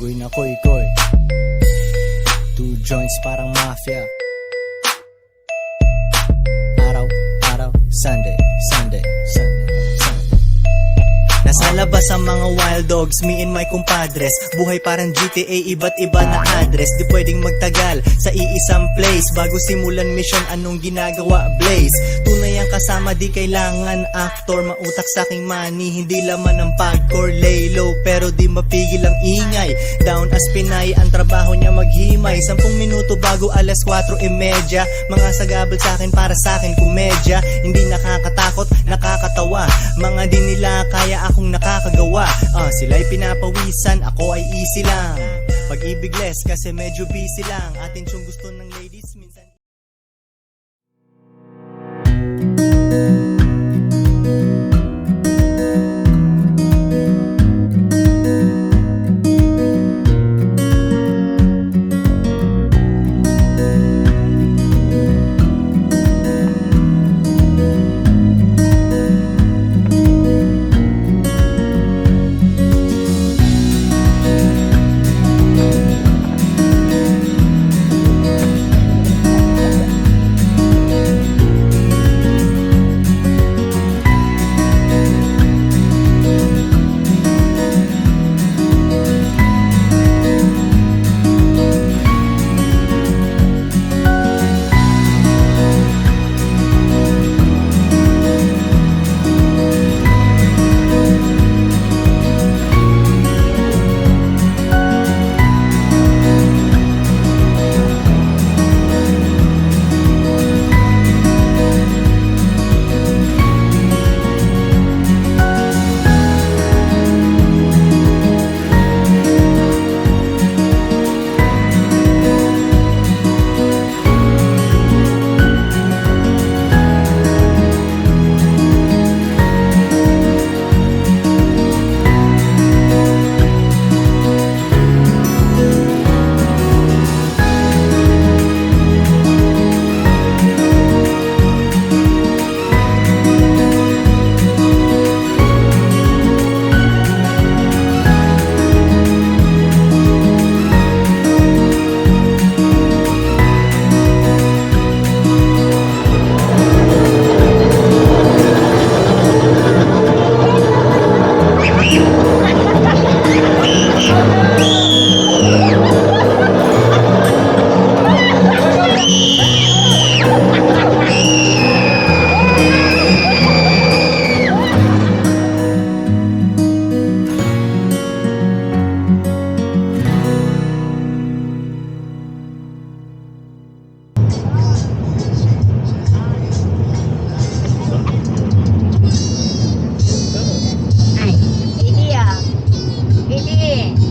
Unggoy na koy-koy, 2 joints parang mafia. Araw, Sunday, Sunday, Sunday, Sunday. Nasa labas ang mga wild dogs, me and my compadres. Buhay parang GTA, iba't iba na address. Di pwedeng magtagal sa iisang place. Bago simulan mission, anong ginagawa, Blaze? Tunay ang kasama, di kailangan actor. Mautak sa aking money, hindi laman ng pagcore. Lay low, pero di mapigil ang ingay. Down as Pinay, ang trabaho niya maghimay. 10 minuto bago alas 4:30. Mga sagabal sa akin, para sa akin komedya. Hindi nakakatakot, nakakatawa. Mga di nila kaya akong nakakagawa. Sila'y pinapawisan, ako ay easy lang. Pag-ibig less kasi medyo busy lang. Atin siyang gusto ng ladies minsan. Ay, hindi ah. Hindi.